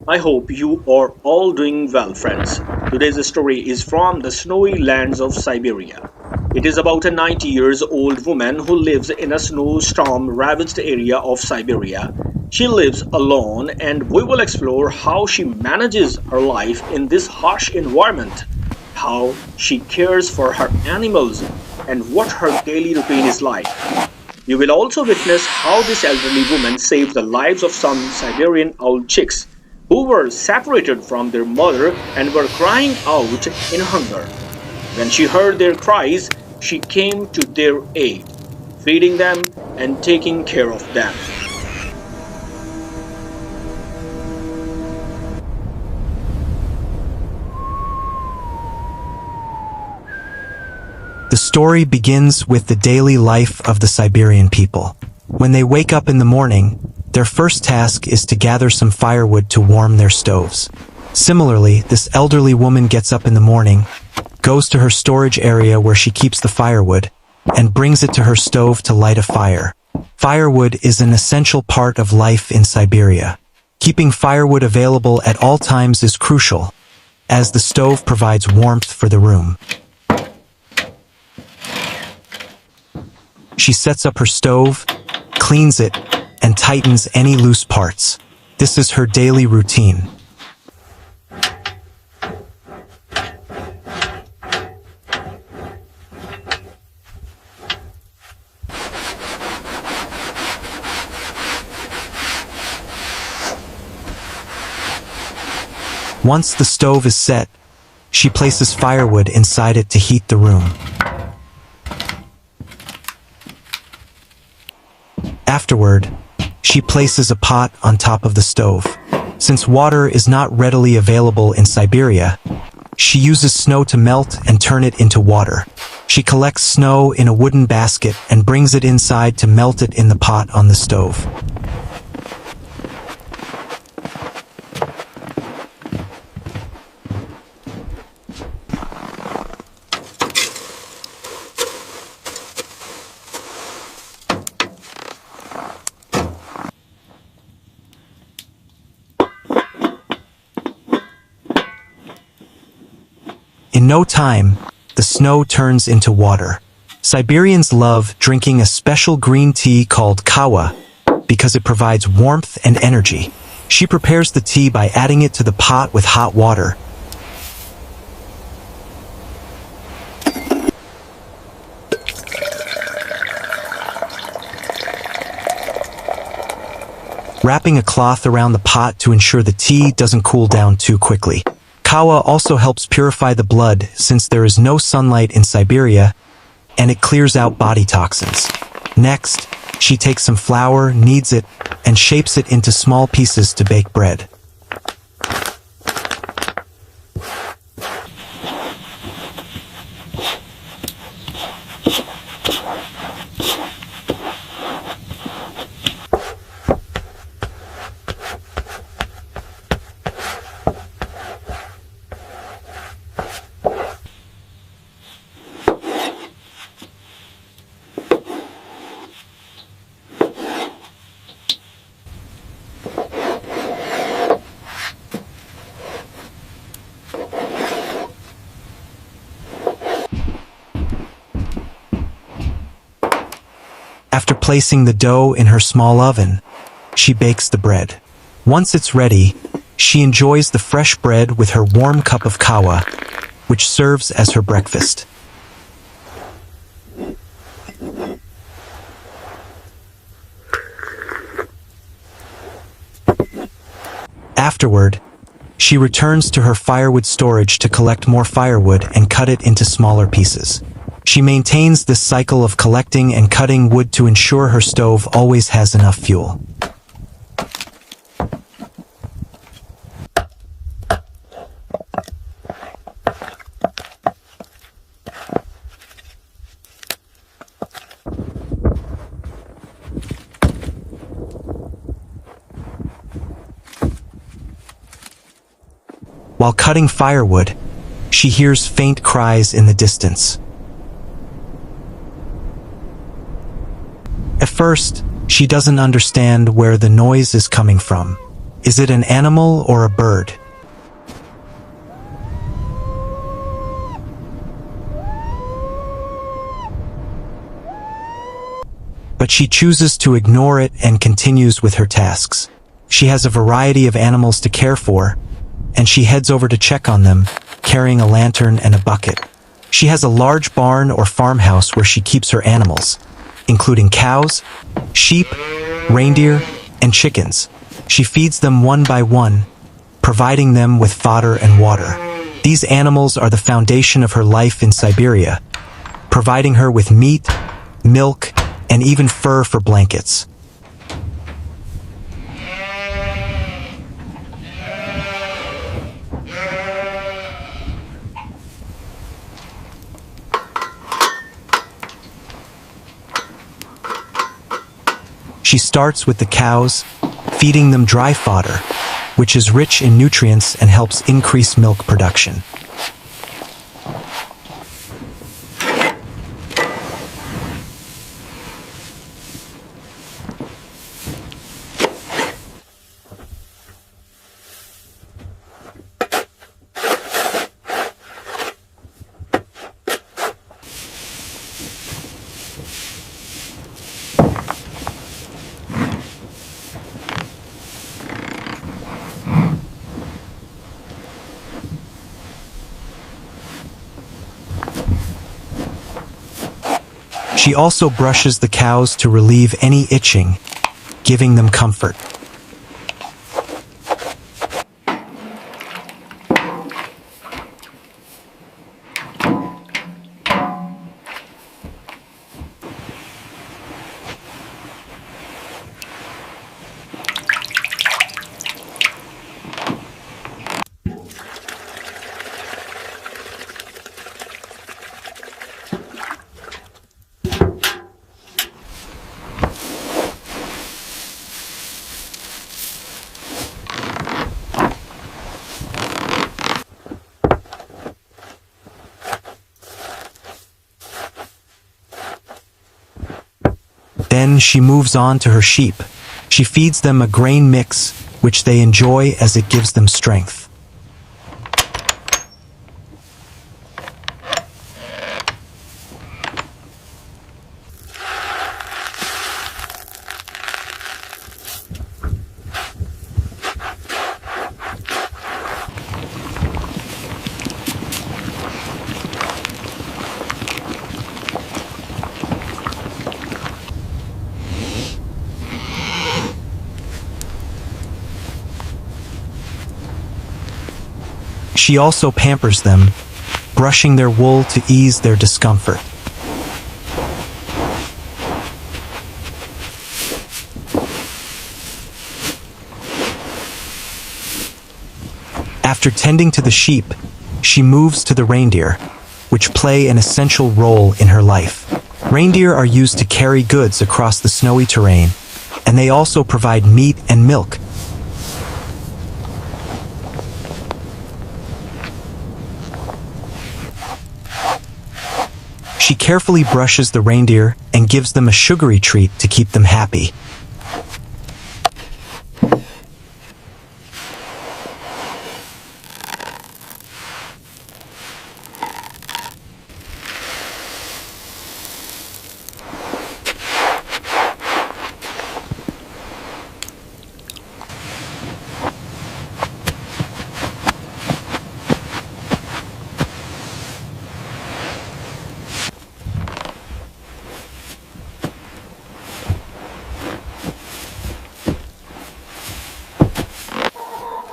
I hope you are all doing well, friends. Today's story is from the snowy lands of Siberia. It is about a 90 years old woman who lives in a snowstorm ravaged area of Siberia. She lives alone, and we will explore how she manages her life in this harsh environment, how she cares for her animals, and what her daily routine is like. You will also witness how this elderly woman saved the lives of some Siberian owl chicks who were separated from their mother and were crying out in hunger. When she heard their cries, she came to their aid, feeding them and taking care of them. The story begins with the daily life of the Siberian people. When they wake up in the morning, their first task is to gather some firewood to warm their stoves. Similarly, this elderly woman gets up in the morning, goes to her storage area where she keeps the firewood, and brings it to her stove to light a fire. Firewood is an essential part of life in Siberia. Keeping firewood available at all times is crucial, as the stove provides warmth for the room. She sets up her stove, cleans it, and tightens any loose parts. This is her daily routine. Once the stove is set, she places firewood inside it to heat the room. Afterward, she places a pot on top of the stove. Since water is not readily available in Siberia, she uses snow to melt and turn it into water. She collects snow in a wooden basket and brings it inside to melt it in the pot on the stove. In no time, the snow turns into water. Siberians love drinking a special green tea called kawa because it provides warmth and energy. She prepares the tea by adding it to the pot with hot water. Wrapping a cloth around the pot to ensure the tea doesn't cool down too quickly. Kawa also helps purify the blood since there is no sunlight in Siberia, and it clears out body toxins. Next, she takes some flour, kneads it, and shapes it into small pieces to bake bread. After placing the dough in her small oven, she bakes the bread. Once it's ready, she enjoys the fresh bread with her warm cup of kawa, which serves as her breakfast. Afterward, she returns to her firewood storage to collect more firewood and cut it into smaller pieces. She maintains this cycle of collecting and cutting wood to ensure her stove always has enough fuel. While cutting firewood, she hears faint cries in the distance. At first, she doesn't understand where the noise is coming from. Is it an animal or a bird? But she chooses to ignore it and continues with her tasks. She has a variety of animals to care for, and she heads over to check on them, carrying a lantern and a bucket. She has a large barn or farmhouse where she keeps her animals, including cows, sheep, reindeer, and chickens. She feeds them one by one, providing them with fodder and water. These animals are the foundation of her life in Siberia, providing her with meat, milk, and even fur for blankets. She starts with the cows, feeding them dry fodder, which is rich in nutrients and helps increase milk production. She also brushes the cows to relieve any itching, giving them comfort. Then she moves on to her sheep. She feeds them a grain mix, which they enjoy as it gives them strength. She also pampers them, brushing their wool to ease their discomfort. After tending to the sheep, she moves to the reindeer, which play an essential role in her life. Reindeer are used to carry goods across the snowy terrain, and they also provide meat and milk. She carefully brushes the reindeer and gives them a sugary treat to keep them happy.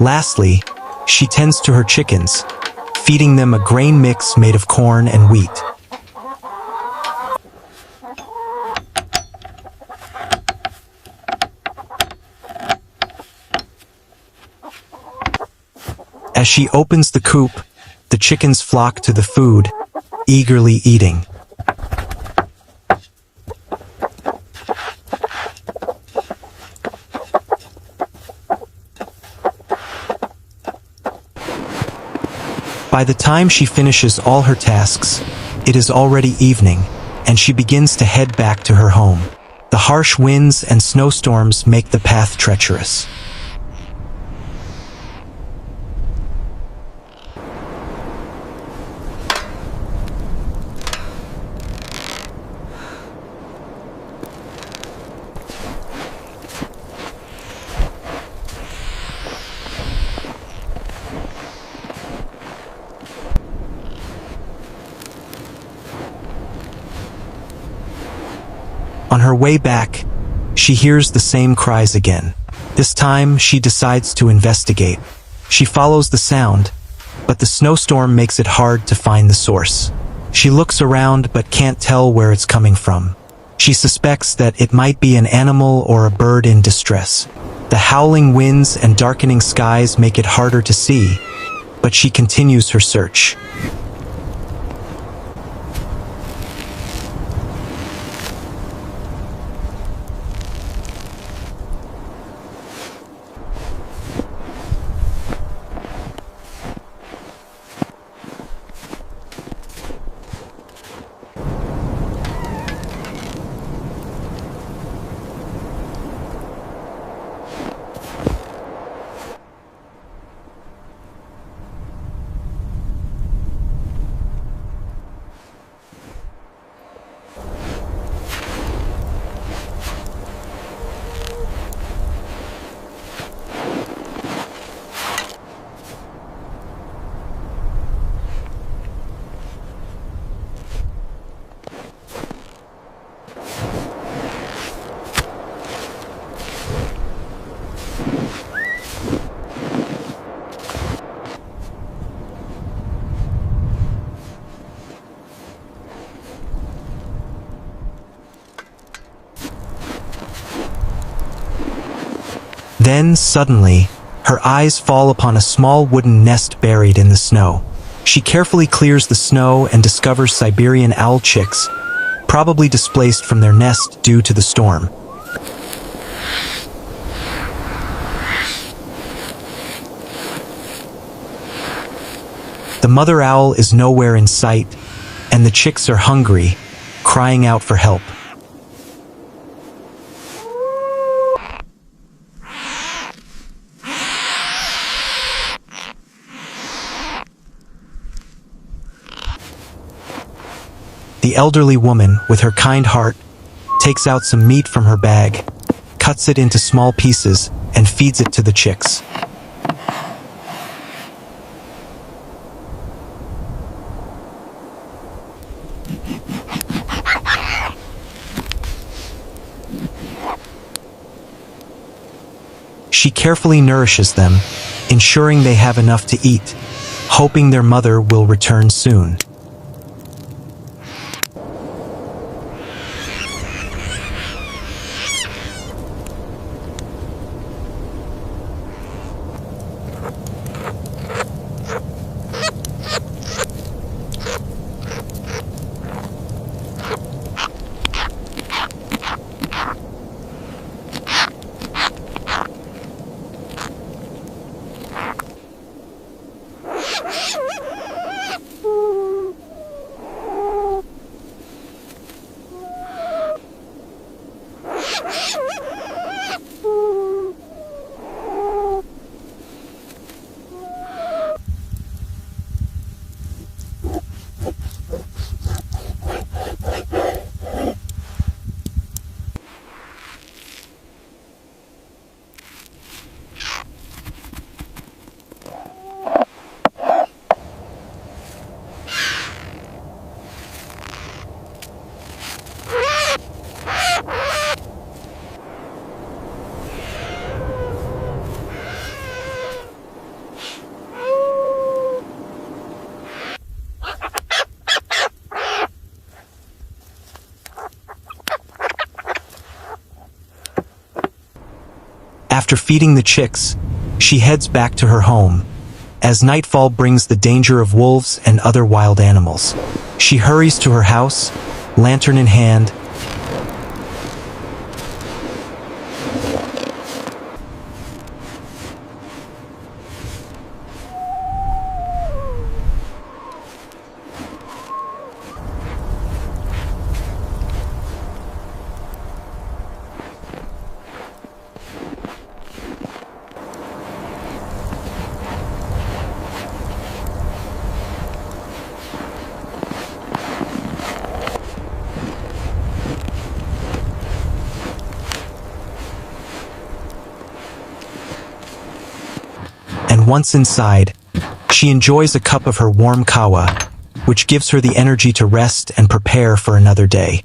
Lastly, she tends to her chickens, feeding them a grain mix made of corn and wheat. As she opens the coop, the chickens flock to the food, eagerly eating. By the time she finishes all her tasks, it is already evening, and she begins to head back to her home. The harsh winds and snowstorms make the path treacherous. On her way back, she hears the same cries again. This time, she decides to investigate. She follows the sound, but the snowstorm makes it hard to find the source. She looks around but can't tell where it's coming from. She suspects that it might be an animal or a bird in distress. The howling winds and darkening skies make it harder to see, but she continues her search. Then, suddenly, her eyes fall upon a small wooden nest buried in the snow. She carefully clears the snow and discovers Siberian owl chicks, probably displaced from their nest due to the storm. The mother owl is nowhere in sight, and the chicks are hungry, crying out for help. The elderly woman, with her kind heart, takes out some meat from her bag, cuts it into small pieces, and feeds it to the chicks. She carefully nourishes them, ensuring they have enough to eat, hoping their mother will return soon. After feeding the chicks, she heads back to her home, as nightfall brings the danger of wolves and other wild animals. She hurries to her house, lantern in hand. And once inside, she enjoys a cup of her warm kawa, which gives her the energy to rest and prepare for another day.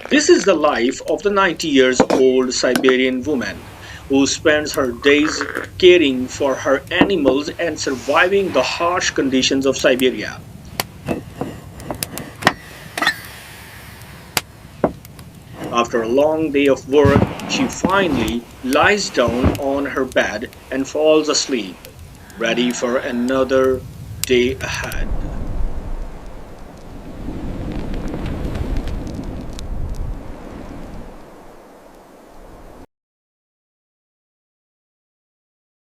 This is the life of the 90 years old Siberian woman who spends her days caring for her animals and surviving the harsh conditions of Siberia. After a long day of work, she finally lies down on her bed and falls asleep, ready for another day ahead.